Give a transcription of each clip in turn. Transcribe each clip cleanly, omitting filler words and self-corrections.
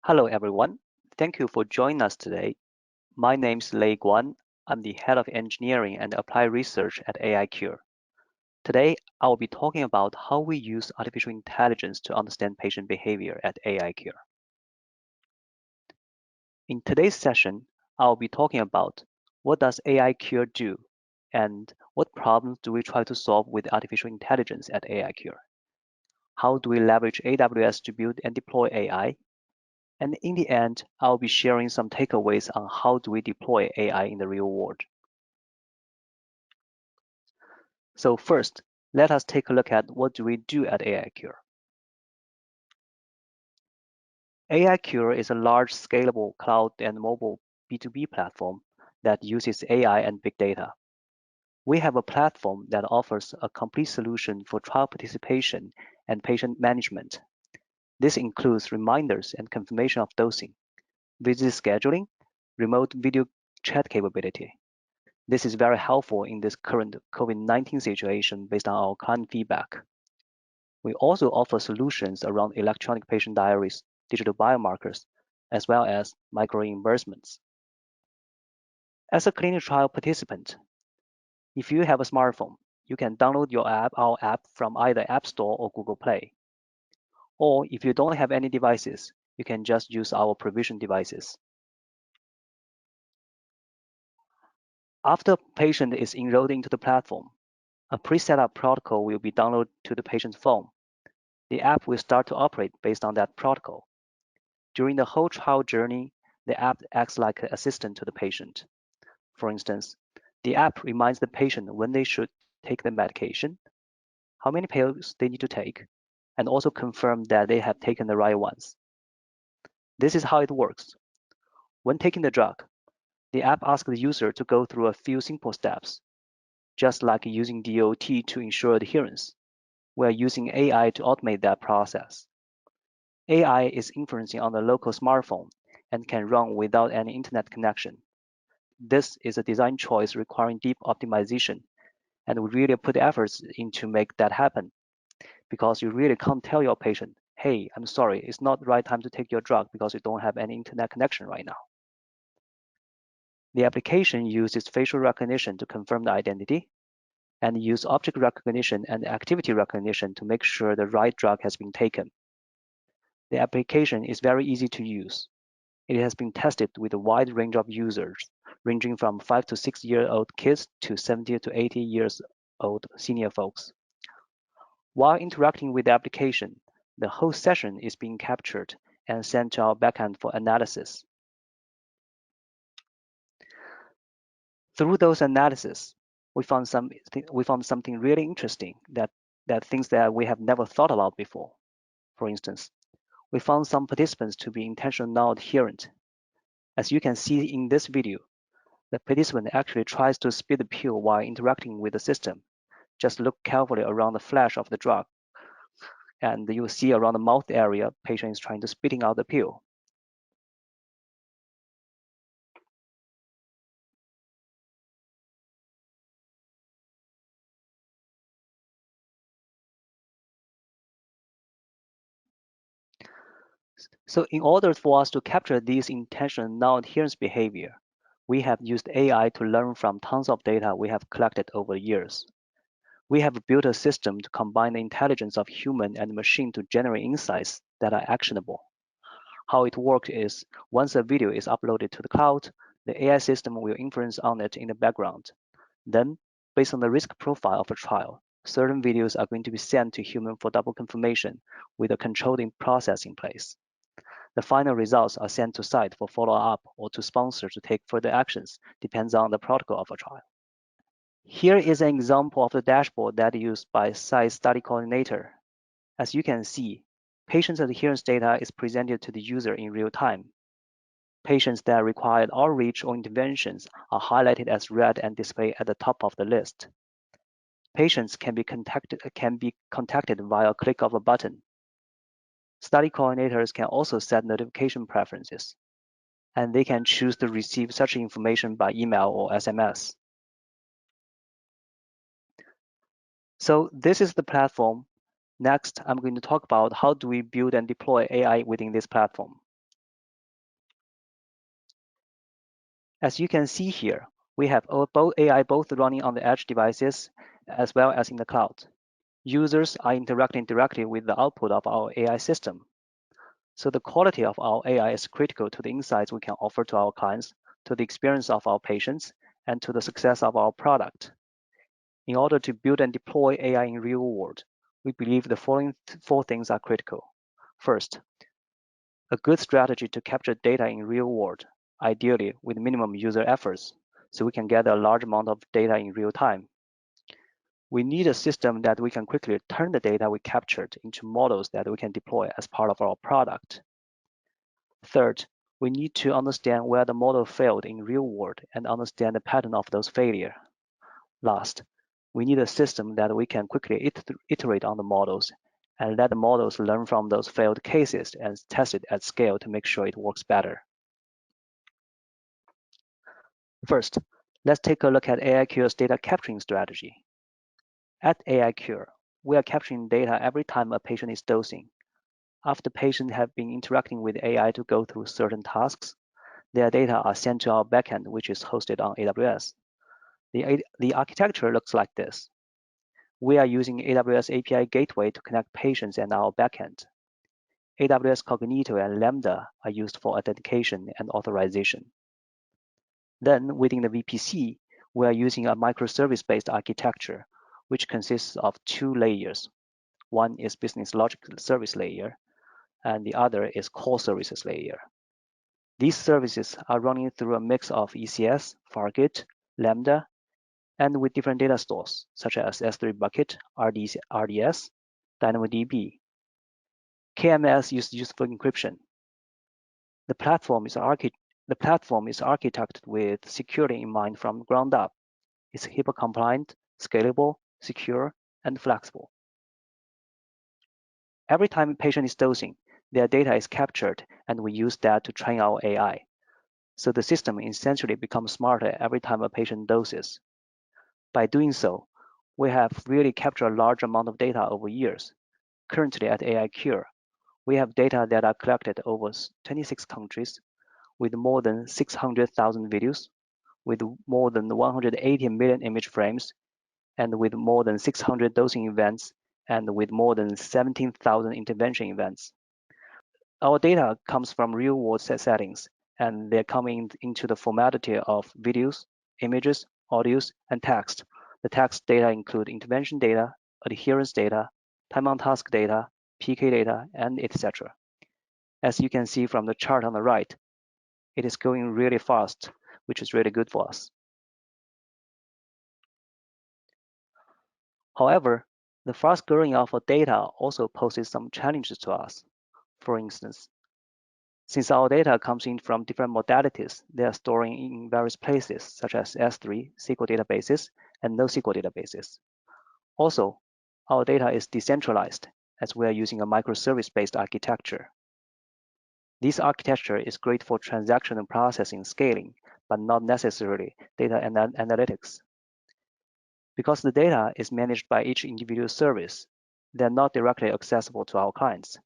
Hello, everyone. Thank you for joining us today. My name is Lei Guan. I'm the head of engineering and applied research at AICure. Today, I will be talking about how we use artificial intelligence to understand patient behavior at AICure. In today's session, I will be talking about what does AICure do and what problems do we try to solve with artificial intelligence at AICure? How do we leverage AWS to build and deploy AI? And in the end, I'll be sharing some takeaways on how do we deploy AI in the real world. So first, let us take a look at what do we do at AICure. AICure is a large, scalable cloud and mobile B2B platform that uses AI and big data. We have a platform that offers a complete solution for trial participation and patient management. This includes reminders and confirmation of dosing, visit scheduling, remote video chat capability. This is very helpful in this current COVID-19 situation based on our client feedback. We also offer solutions around electronic patient diaries, digital biomarkers, as well as micro-reimbursements. As a clinical trial participant, if you have a smartphone, you can download our app from either App Store or Google Play. Or if you don't have any devices, you can just use our provision devices. After a patient is enrolled into the platform, a pre-set up protocol will be downloaded to the patient's phone. The app will start to operate based on that protocol. During the whole trial journey, the app acts like an assistant to the patient. For instance, the app reminds the patient when they should take the medication, how many pills they need to take, and also confirm that they have taken the right ones. This is how it works. When taking the drug, the app asks the user to go through a few simple steps, just like using DOT to ensure adherence. We are using AI to automate that process. AI is inferencing on the local smartphone and can run without any internet connection. This is a design choice requiring deep optimization, and we really put efforts in to make that happen because you really can't tell your patient, hey, I'm sorry, it's not the right time to take your drug because you don't have any internet connection right now. The application uses facial recognition to confirm the identity and use object recognition and activity recognition to make sure the right drug has been taken. The application is very easy to use. It has been tested with a wide range of users, ranging from 5 to 6-year-old kids to 70 to 80 years old senior folks. While interacting with the application, the whole session is being captured and sent to our backend for analysis. Through those analyses, we found something really interesting that things that we have never thought about before. For instance, we found some participants to be intentional non-adherent. As you can see in this video, the participant actually tries to spit the pill while interacting with the system. Just look carefully around the flash of the drug, and you will see around the mouth area, patient is trying to spitting out the pill. So in order for us to capture this intentional non-adherence behavior, we have used AI to learn from tons of data we have collected over years. We have built a system to combine the intelligence of human and machine to generate insights that are actionable. How it works is, once a video is uploaded to the cloud, the AI system will inference on it in the background. Then, based on the risk profile of a trial, certain videos are going to be sent to human for double confirmation with a controlled process in place. The final results are sent to site for follow-up or to sponsor to take further actions, depends on the protocol of a trial. Here is an example of the dashboard that is used by site study coordinator. As you can see, patients' adherence data is presented to the user in real time. Patients that required outreach or interventions are highlighted as red and displayed at the top of the list. Patients can be contacted via a click of a button. Study coordinators can also set notification preferences, and they can choose to receive such information by email or SMS. So this is the platform. Next, I'm going to talk about how do we build and deploy AI within this platform. As you can see here, we have both AI both running on the edge devices as well as in the cloud. Users are interacting directly with the output of our AI system. So the quality of our AI is critical to the insights we can offer to our clients, to the experience of our patients, and to the success of our product. In order to build and deploy AI in real world, we believe the following four things are critical. First, a good strategy to capture data in real world, ideally with minimum user efforts, so we can gather a large amount of data in real time. We need a system that we can quickly turn the data we captured into models that we can deploy as part of our product. Third, we need to understand where the model failed in real world and understand the pattern of those failures. Last, we need a system that we can quickly iterate on the models and let the models learn from those failed cases and test it at scale to make sure it works better. First, let's take a look at AICure's data capturing strategy. At AICure, we are capturing data every time a patient is dosing. After patients have been interacting with AI to go through certain tasks, their data are sent to our backend, which is hosted on AWS. The architecture looks like this. We are using AWS API Gateway to connect patients and our backend. AWS Cognito and Lambda are used for authentication and authorization. Then, within the VPC, we are using a microservice-based architecture, which consists of two layers. One is business logic service layer, and the other is core services layer. These services are running through a mix of ECS, Fargate, Lambda, and with different data stores, such as S3 bucket, RDS, DynamoDB. KMS is used for encryption. The platform is architected with security in mind from ground up. It's HIPAA compliant, scalable, secure, and flexible. Every time a patient is dosing, their data is captured, and we use that to train our AI. So the system essentially becomes smarter every time a patient doses. By doing so, we have really captured a large amount of data over years. Currently at AICure, we have data that are collected over 26 countries with more than 600,000 videos, with more than 180 million image frames, and with more than 600 dosing events, and with more than 17,000 intervention events. Our data comes from real-world settings, and they're coming into the formality of videos, images, audios, and text. The text data include intervention data, adherence data, time on task data, PK data, and etc. As you can see from the chart on the right, it is going really fast, which is really good for us. However, the fast growing of our data also poses some challenges to us. For instance, since our data comes in from different modalities, they are storing in various places, such as S3, SQL databases, and NoSQL databases. Also, our data is decentralized, as we are using a microservice-based architecture. This architecture is great for transaction and processing scaling, but not necessarily data analytics. Because the data is managed by each individual service, they're not directly accessible to our clients.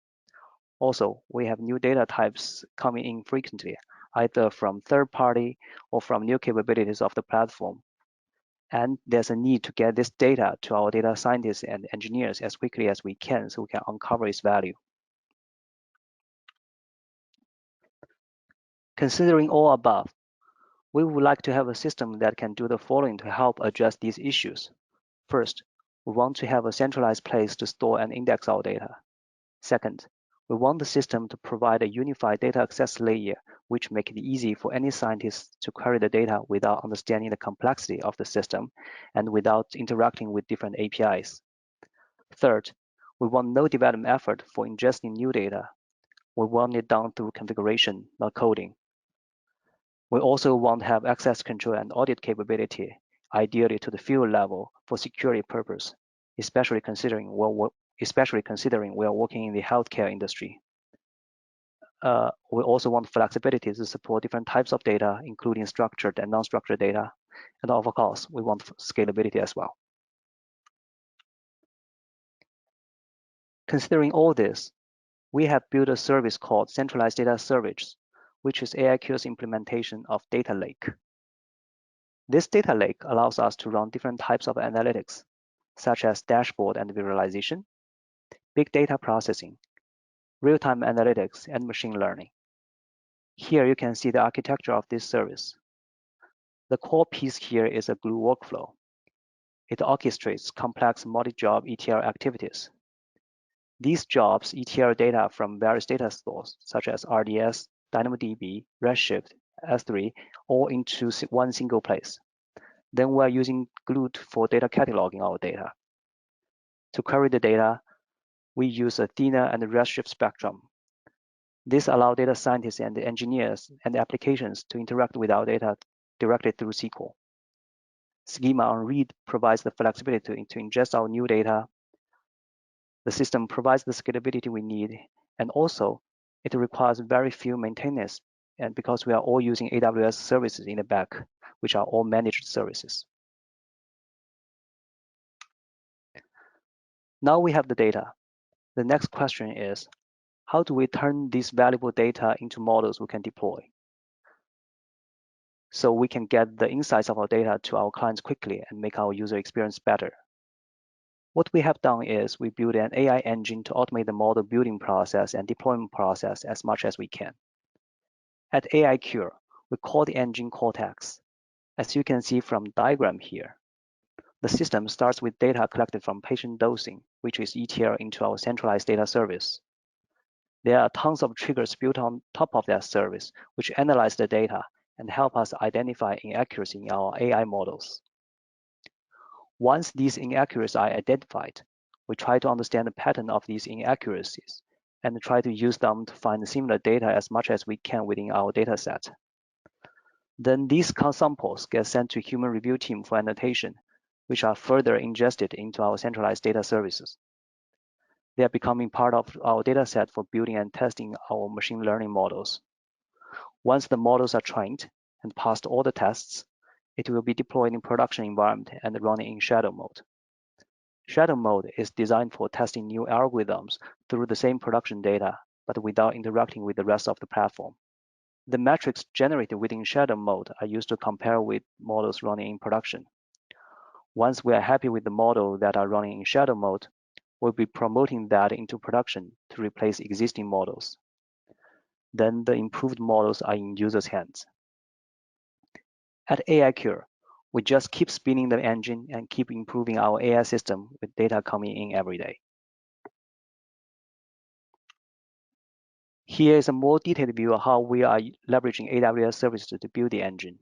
Also, we have new data types coming in frequently, either from third party or from new capabilities of the platform. And there's a need to get this data to our data scientists and engineers as quickly as we can so we can uncover its value. Considering all above, we would like to have a system that can do the following to help address these issues. First, we want to have a centralized place to store and index our data. Second, we want the system to provide a unified data access layer, which makes it easy for any scientist to query the data without understanding the complexity of the system and without interacting with different APIs. Third, we want no development effort for ingesting new data. We want it done through configuration, not coding. We also want to have access control and audit capability, ideally to the field level for security purpose, especially considering we are working in the healthcare industry. We also want flexibility to support different types of data, including structured and non-structured data. And of course, we want scalability as well. Considering all this, we have built a service called Centralized Data Service, which is AICure's implementation of data lake. This data lake allows us to run different types of analytics, such as dashboard and visualization, big data processing, real-time analytics, and machine learning. Here you can see the architecture of this service. The core piece here is a glue workflow. It orchestrates complex multi-job ETL activities. These jobs ETL data from various data stores, such as RDS, DynamoDB, Redshift, S3, all into one single place. Then we're using Glue for data cataloging our data. To query the data, we use Athena and Redshift Spectrum. This allows data scientists and engineers and applications to interact with our data directly through SQL. Schema on read provides the flexibility to ingest our new data. The system provides the scalability we need, and also it requires very few maintenance, and because we are all using AWS services in the back, which are all managed services. Now we have the data. The next question is, how do we turn this valuable data into models we can deploy, so we can get the insights of our data to our clients quickly and make our user experience better? What we have done is we built an AI engine to automate the model building process and deployment process as much as we can. At AICure, we call the engine Cortex. As you can see from the diagram here, the system starts with data collected from patient dosing, which is ETL into our centralized data service. There are tons of triggers built on top of that service, which analyze the data and help us identify inaccuracy in our AI models. Once these inaccuracies are identified, we try to understand the pattern of these inaccuracies and try to use them to find similar data as much as we can within our dataset. Then these samples get sent to human review team for annotation, which are further ingested into our centralized data services. They are becoming part of our dataset for building and testing our machine learning models. Once the models are trained and passed all the tests, it will be deployed in production environment and running in shadow mode. Shadow mode is designed for testing new algorithms through the same production data, but without interacting with the rest of the platform. The metrics generated within shadow mode are used to compare with models running in production. Once we are happy with the model that are running in shadow mode, we'll be promoting that into production to replace existing models. Then the improved models are in users' hands. At AICure, we just keep spinning the engine and keep improving our AI system with data coming in every day. Here is a more detailed view of how we are leveraging AWS services to build the engine.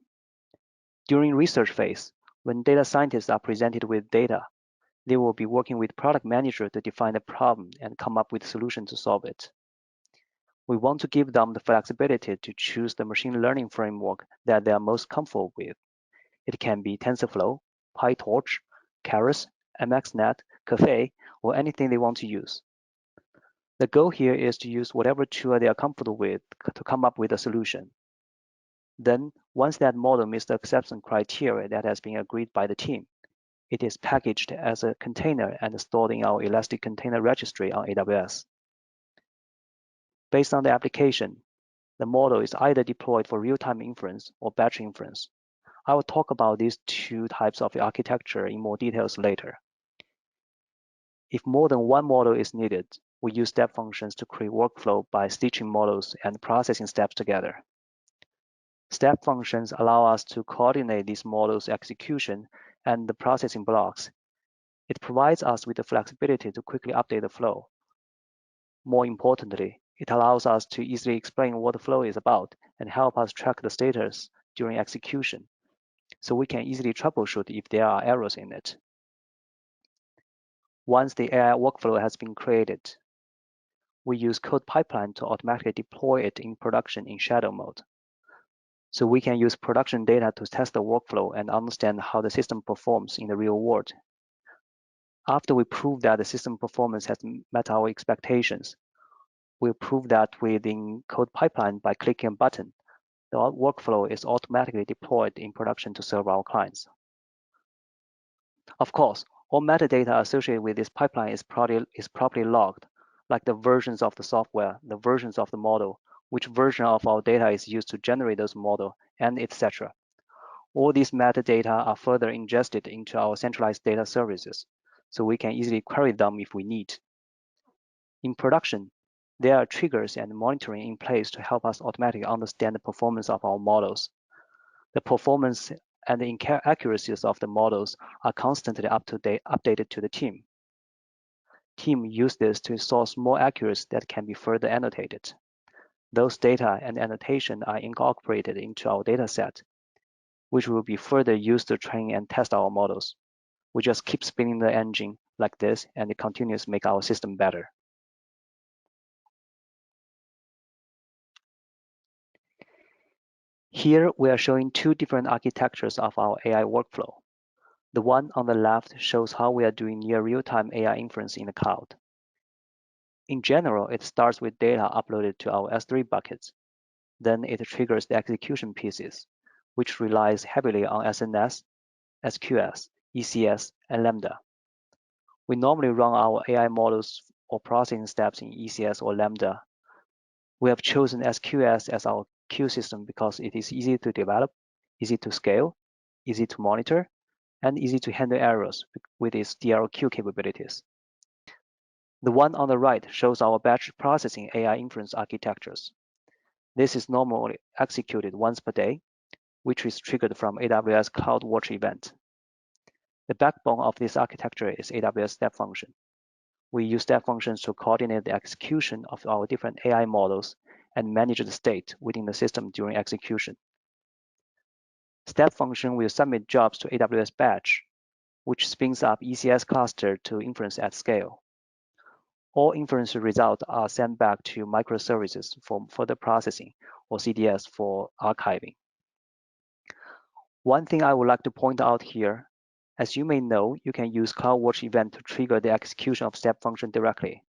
During research phase, when data scientists are presented with data, they will be working with product manager to define the problem and come up with a solution to solve it. We want to give them the flexibility to choose the machine learning framework that they are most comfortable with. It can be TensorFlow, PyTorch, Keras, MXNet, Caffe, or anything they want to use. The goal here is to use whatever tool they are comfortable with to come up with a solution. Then, once that model meets the acceptance criteria that has been agreed by the team, it is packaged as a container and stored in our Elastic Container Registry on AWS. Based on the application, the model is either deployed for real-time inference or batch inference. I will talk about these two types of architecture in more details later. If more than one model is needed, we use step functions to create workflow by stitching models and processing steps together. Step functions allow us to coordinate these models' execution and the processing blocks. It provides us with the flexibility to quickly update the flow. More importantly, it allows us to easily explain what the flow is about and help us track the status during execution, so we can easily troubleshoot if there are errors in it. Once the AI workflow has been created, we use code pipeline to automatically deploy it in production in shadow mode. So we can use production data to test the workflow and understand how the system performs in the real world. After we prove that the system performance has met our expectations, we'll prove that within code pipeline by clicking a button. The workflow is automatically deployed in production to serve our clients. Of course, all metadata associated with this pipeline is properly logged, like the versions of the software, the versions of the model, which version of our data is used to generate those models, and etc. All these metadata are further ingested into our centralized data services, so we can easily query them if we need. In production, there are triggers and monitoring in place to help us automatically understand the performance of our models. The performance and the accuracies of the models are constantly updated to the team. Team use this to source more accuracy that can be further annotated. Those data and annotation are incorporated into our dataset, which will be further used to train and test our models. We just keep spinning the engine like this, and it continues to make our system better. Here, we are showing two different architectures of our AI workflow. The one on the left shows how we are doing near real-time AI inference in the cloud. In general, it starts with data uploaded to our S3 buckets. Then it triggers the execution pieces, which relies heavily on SNS, SQS, ECS, and Lambda. We normally run our AI models or processing steps in ECS or Lambda. We have chosen SQS as our queue system because it is easy to develop, easy to scale, easy to monitor, and easy to handle errors with its DLQ capabilities. The one on the right shows our batch processing AI inference architectures. This is normally executed once per day, which is triggered from AWS CloudWatch event. The backbone of this architecture is AWS step function. We use step functions to coordinate the execution of our different AI models and manage the state within the system during execution. Step function will submit jobs to AWS batch, which spins up ECS cluster to inference at scale. All inference results are sent back to microservices for further processing or CDS for archiving. One thing I would like to point out here, as you may know, you can use CloudWatch event to trigger the execution of step function directly.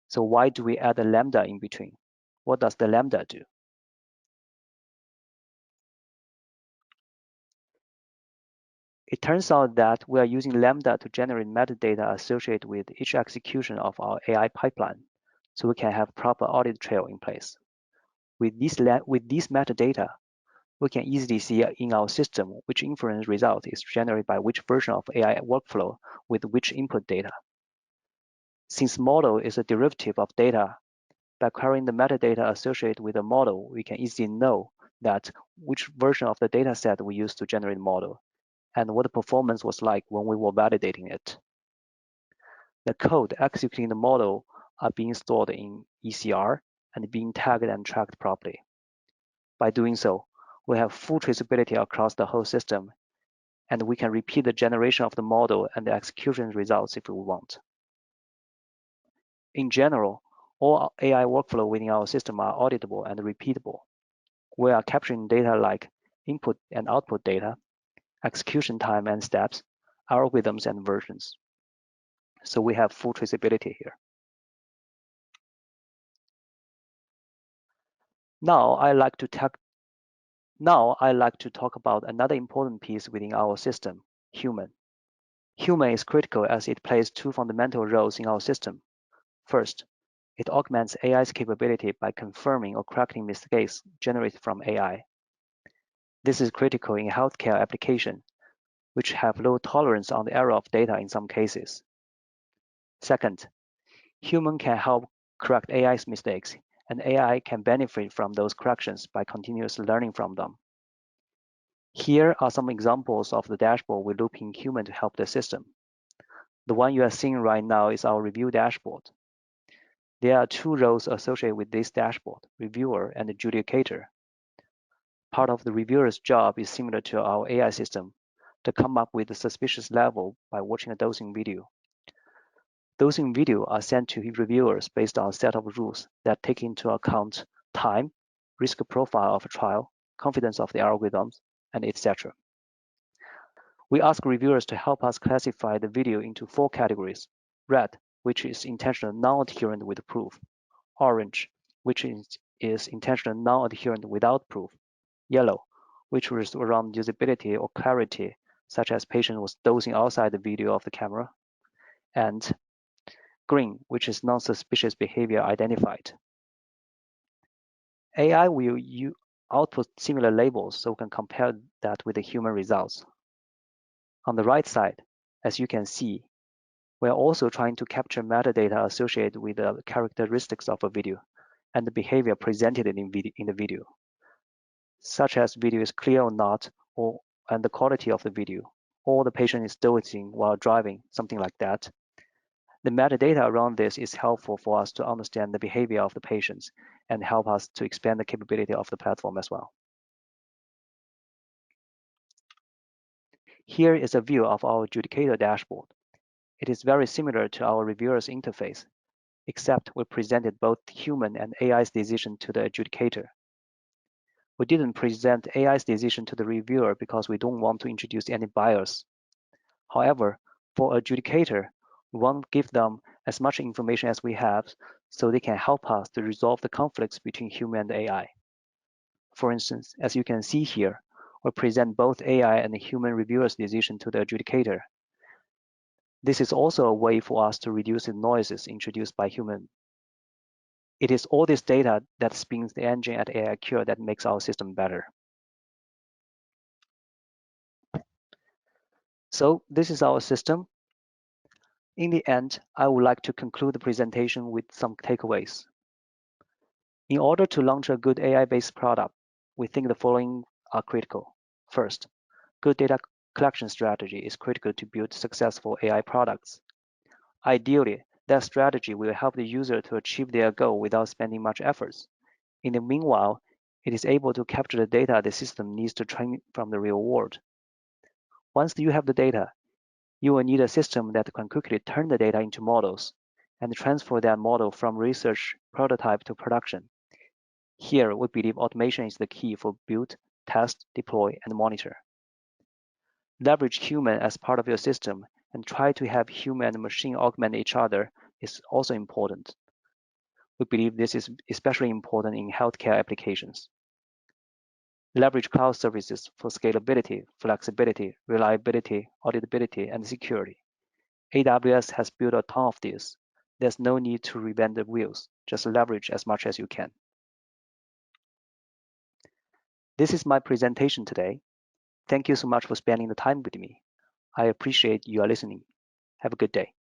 So why do we add a Lambda in between? What does the Lambda do? It turns out that we are using Lambda to generate metadata associated with each execution of our AI pipeline, so we can have proper audit trail in place. With these metadata, we can easily see in our system which inference result is generated by which version of AI workflow with which input data. Since model is a derivative of data, by querying the metadata associated with the model, we can easily know that which version of the data set we used to generate the model and what the performance was like when we were validating it. The code executing the model are being stored in ECR and being tagged and tracked properly. By doing so, we have full traceability across the whole system, and we can repeat the generation of the model and the execution results if we want. In general, all AI workflow within our system are auditable and repeatable. We are capturing data like input and output data, execution time and steps, algorithms and versions. So we have full traceability here. Now I like to talk about another important piece within our system, human. Human is critical as it plays two fundamental roles in our system. First, it augments AI's capability by confirming or correcting mistakes generated from AI. This is critical in healthcare applications, which have low tolerance on the error of data in some cases. Second, human can help correct AI's mistakes, and AI can benefit from those corrections by continuously learning from them. Here are some examples of the dashboard we loop in human to help the system. The one you are seeing right now is our review dashboard. There are two roles associated with this dashboard, reviewer and adjudicator. Part of the reviewer's job is similar to our AI system, to come up with the suspicious level by watching a dosing video. Dosing video are sent to reviewers based on a set of rules that take into account time, risk profile of a trial, confidence of the algorithms, and etc. We ask reviewers to help us classify the video into 4 categories: red, which is intentional non-adherent with proof; orange, which is intentional non-adherent without proof; yellow, which is around usability or clarity, such as patient was dosing outside the video of the camera; and green, which is non-suspicious behavior identified. AI will output similar labels so we can compare that with the human results. On the right side, as you can see, we are also trying to capture metadata associated with the characteristics of a video and the behavior presented in the video, such as video is clear or not, and the quality of the video, or the patient is dozing while driving, something like that. The metadata around this is helpful for us to understand the behavior of the patients and help us to expand the capability of the platform as well. Here is a view of our adjudicator dashboard. It is very similar to our reviewer's interface, except we presented both human and AI's decision to the adjudicator. We didn't present AI's decision to the reviewer because we don't want to introduce any bias. However, for adjudicator, we want to give them as much information as we have so they can help us to resolve the conflicts between human and AI. For instance, as you can see here, we present both AI and the human reviewer's decision to the adjudicator. This is also a way for us to reduce the noises introduced by human. It is all this data that spins the engine at AICure that makes our system better. So this is our system. In the end, I would like to conclude the presentation with some takeaways. In order to launch a good AI-based product, we think the following are critical. First, good data collection strategy is critical to build successful AI products. Ideally, that strategy will help the user to achieve their goal without spending much efforts. In the meanwhile, it is able to capture the data the system needs to train from the real world. Once you have the data, you will need a system that can quickly turn the data into models and transfer that model from research prototype to production. Here, we believe automation is the key for build, test, deploy, and monitor. Leverage human as part of your system and try to have human and machine augment each other is also important. We believe this is especially important in healthcare applications. Leverage cloud services for scalability, flexibility, reliability, auditability, and security. AWS has built a ton of this. There's no need to reinvent the wheels, just leverage as much as you can. This is my presentation today. Thank you so much for spending the time with me. I appreciate you are listening. Have a good day.